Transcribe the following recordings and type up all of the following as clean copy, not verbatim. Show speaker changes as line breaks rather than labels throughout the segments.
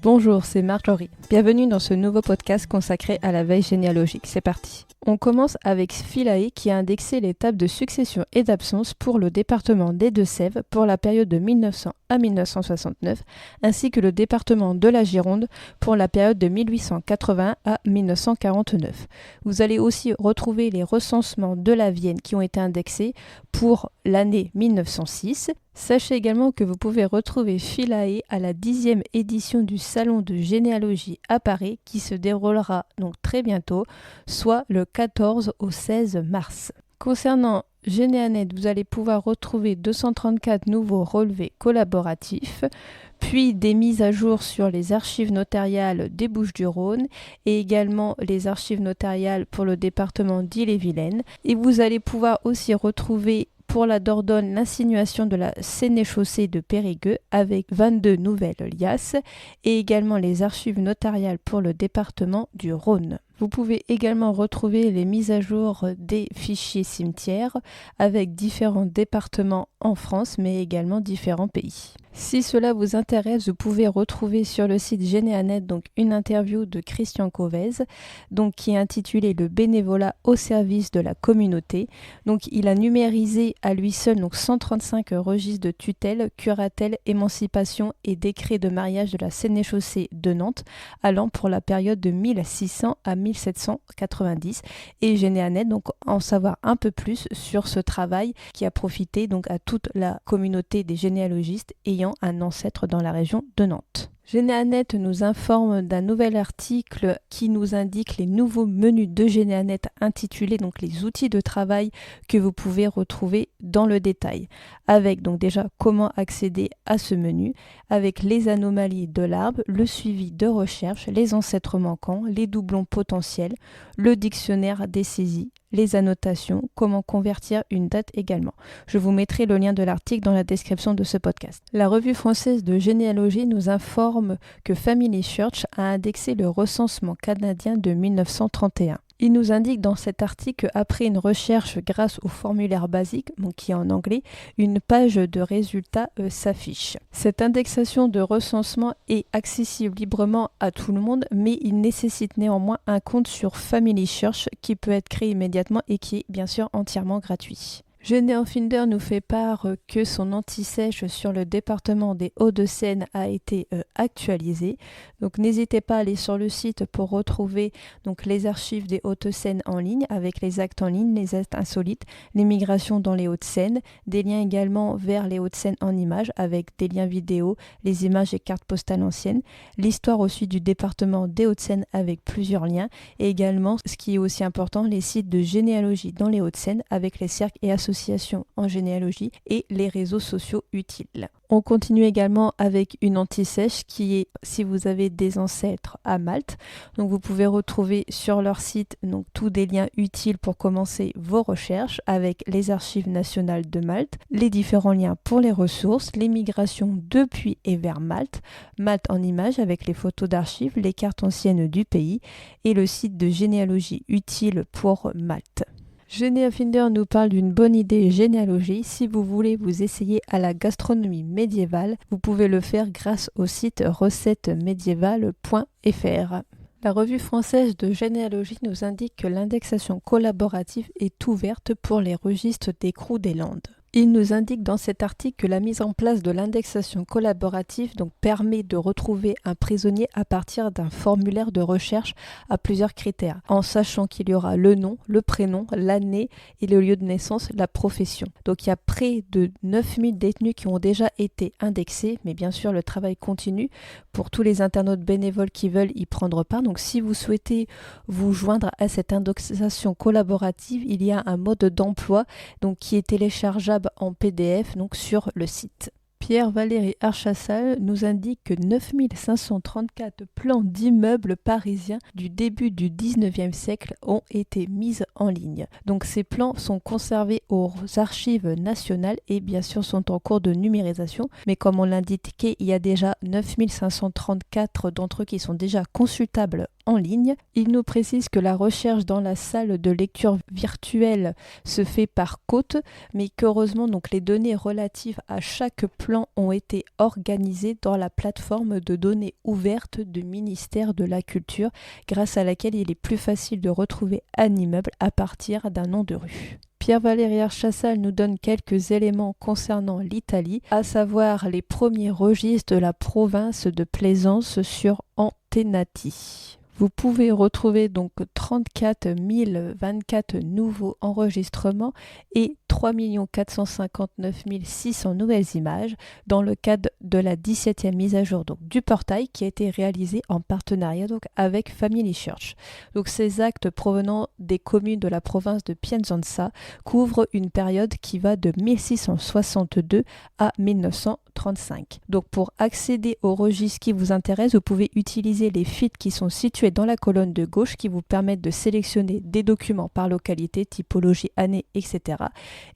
Bonjour, c'est Marjorie. Bienvenue dans ce nouveau podcast consacré à la veille généalogique. C'est parti. On commence avec Philae qui a indexé les tables de succession et d'absence pour le département des Deux-Sèvres pour la période de 1900 à 1969, ainsi que le département de la Gironde pour la période de 1880 à 1949. Vous allez aussi retrouver les recensements de la Vienne qui ont été indexés pour l'année 1906. Sachez également que vous pouvez retrouver Philae à la 10e édition du Salon de généalogie à Paris qui se déroulera donc très bientôt, soit le 14 au 16 mars. Concernant Généanet, vous allez pouvoir retrouver 234 nouveaux relevés collaboratifs, puis des mises à jour sur les archives notariales des Bouches-du-Rhône et également les archives notariales pour le département d'Ille-et-Vilaine. Et vous allez pouvoir aussi retrouver pour la Dordogne l'insinuation de la sénéchaussée de Périgueux avec 22 nouvelles liasses et également les archives notariales pour le département du Rhône. Vous pouvez également retrouver les mises à jour des fichiers cimetières avec différents départements en France mais également différents pays. Si cela vous intéresse, vous pouvez retrouver sur le site Généanet donc une interview de Christian Covez qui est intitulée Le bénévolat au service de la communauté. Donc il a numérisé à lui seul 135 registres de tutelle, curatelle, émancipation et décret de mariage de la sénéchaussée de Nantes allant pour la période de 1600 à 1790 et Généanet en savoir un peu plus sur ce travail qui a profité à toute la communauté des généalogistes ayant un ancêtre dans la région de Nantes. Généanet nous informe d'un nouvel article qui nous indique les nouveaux menus de Généanet intitulés les outils de travail que vous pouvez retrouver dans le détail, avec déjà comment accéder à ce menu, avec les anomalies de l'arbre, le suivi de recherche, les ancêtres manquants, les doublons potentiels, le dictionnaire des saisies, les annotations, comment convertir une date également. Je vous mettrai le lien de l'article dans la description de ce podcast. La revue française de généalogie nous informe que Family Search a indexé le recensement canadien de 1931. Il nous indique dans cet article qu'après une recherche grâce au formulaire basique, qui est en anglais, une page de résultats s'affiche. Cette indexation de recensement est accessible librement à tout le monde, mais il nécessite néanmoins un compte sur Family Search qui peut être créé immédiatement et qui est bien sûr entièrement gratuit. GeneoFinder nous fait part que son anti-sèche sur le département des Hauts-de-Seine a été actualisé. Donc n'hésitez pas à aller sur le site pour retrouver les archives des Hauts-de-Seine en ligne avec les actes en ligne, les actes insolites, les migrations dans les Hauts-de-Seine, des liens également vers les Hauts-de-Seine en images avec des liens vidéo, les images et cartes postales anciennes, l'histoire aussi du département des Hauts-de-Seine avec plusieurs liens et également, ce qui est aussi important, les sites de généalogie dans les Hauts-de-Seine avec les cercles et associations en généalogie et les réseaux sociaux utiles. On continue également avec une anti-sèche qui est si vous avez des ancêtres à Malte. Donc vous pouvez retrouver sur leur site tous des liens utiles pour commencer vos recherches avec les archives nationales de Malte, les différents liens pour les ressources, les migrations depuis et vers Malte, Malte en images avec les photos d'archives, les cartes anciennes du pays et le site de généalogie utile pour Malte. GeneoFinder nous parle d'une bonne idée généalogie. Si vous voulez vous essayer à la gastronomie médiévale, vous pouvez le faire grâce au site recettesmédiévales.fr. La revue française de généalogie nous indique que l'indexation collaborative est ouverte pour les registres d'écrou des Landes. Il nous indique dans cet article que la mise en place de l'indexation collaborative permet de retrouver un prisonnier à partir d'un formulaire de recherche à plusieurs critères, en sachant qu'il y aura le nom, le prénom, l'année et le lieu de naissance, la profession. Donc il y a près de 9000 détenus qui ont déjà été indexés, mais bien sûr le travail continue pour tous les internautes bénévoles qui veulent y prendre part. Donc si vous souhaitez vous joindre à cette indexation collaborative, il y a un mode d'emploi qui est téléchargeable en PDF sur le site. Pierre-Valéry Archassal nous indique que 9534 plans d'immeubles parisiens du début du 19e siècle ont été mis en ligne. Donc ces plans sont conservés aux archives nationales et bien sûr sont en cours de numérisation, mais comme on l'indiquait, il y a déjà 9534 d'entre eux qui sont déjà consultables en ligne. Il nous précise que la recherche dans la salle de lecture virtuelle se fait par côte, mais qu'heureusement donc les données relatives à chaque plan ont été organisées dans la plateforme de données ouvertes du ministère de la Culture, grâce à laquelle il est plus facile de retrouver un immeuble à partir d'un nom de rue. Pierre-Valéry Chassal nous donne quelques éléments concernant l'Italie, à savoir les premiers registres de la province de Plaisance sur Antenati. Vous pouvez retrouver donc 34 024 nouveaux enregistrements et 3 459 600 nouvelles images dans le cadre de la 17e mise à jour donc, du portail qui a été réalisé en partenariat donc, avec Family Church. Donc, ces actes provenant des communes de la province de Piacenza couvrent une période qui va de 1662 à 1935. Donc pour accéder au registre qui vous intéresse, vous pouvez utiliser les feeds qui sont situés dans la colonne de gauche qui vous permettent de sélectionner des documents par localité, typologie, année, etc.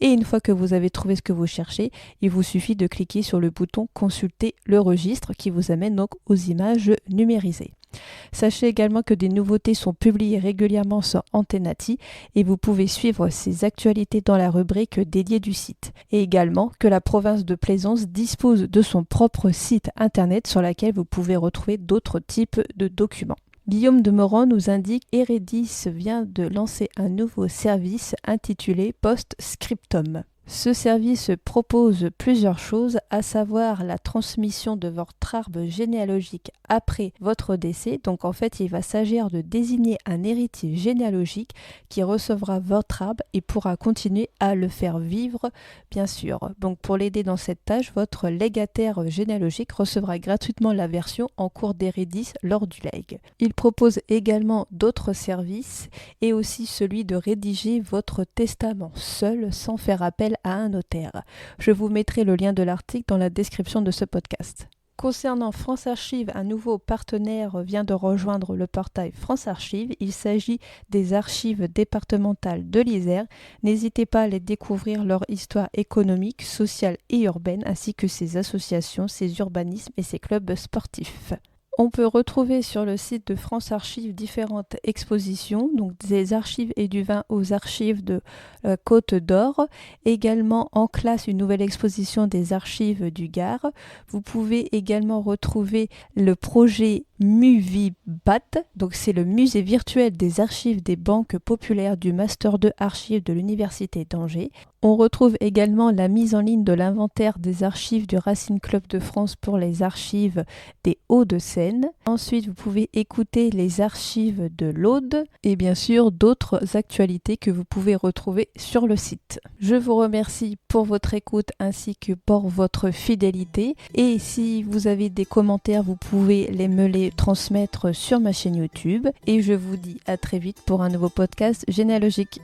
Et une fois que vous avez trouvé ce que vous cherchez, il vous suffit de cliquer sur le bouton Consulter le registre qui vous amène donc aux images numérisées. Sachez également que des nouveautés sont publiées régulièrement sur Antenati et vous pouvez suivre ces actualités dans la rubrique dédiée du site. Et également que la province de Plaisance dispose de son propre site internet sur lequel vous pouvez retrouver d'autres types de documents. Guillaume de Morand nous indique qu'Eredis vient de lancer un nouveau service intitulé Post-Scriptum. Ce service propose plusieurs choses, à savoir la transmission de votre arbre généalogique après votre décès. Donc en fait, il va s'agir de désigner un héritier généalogique qui recevra votre arbre et pourra continuer à le faire vivre, bien sûr. Donc pour l'aider dans cette tâche, votre légataire généalogique recevra gratuitement la version en cours d'Eredis lors du leg. Il propose également d'autres services et aussi celui de rédiger votre testament seul sans faire appel à un notaire. Je vous mettrai le lien de l'article dans la description de ce podcast. Concernant France Archives, un nouveau partenaire vient de rejoindre le portail France Archives. Il s'agit des archives départementales de l'Isère. N'hésitez pas à les découvrir leur histoire économique, sociale et urbaine, ainsi que ses associations, ses urbanismes et ses clubs sportifs. On peut retrouver sur le site de France Archives différentes expositions, donc des archives et du vin aux archives de Côte d'Or. Également en classe, une nouvelle exposition des archives du Gard. Vous pouvez également retrouver le projet Muvibat, donc c'est le musée virtuel des archives des banques populaires du Master 2 Archives de l'Université d'Angers. On retrouve également la mise en ligne de l'inventaire des archives du Racing Club de France pour les archives des Hauts-de-Seine. Ensuite, vous pouvez écouter les archives de l'Aude et bien sûr d'autres actualités que vous pouvez retrouver sur le site. Je vous remercie pour votre écoute ainsi que pour votre fidélité. Et si vous avez des commentaires, vous pouvez me les transmettre sur ma chaîne YouTube. Et je vous dis à très vite pour un nouveau podcast généalogique.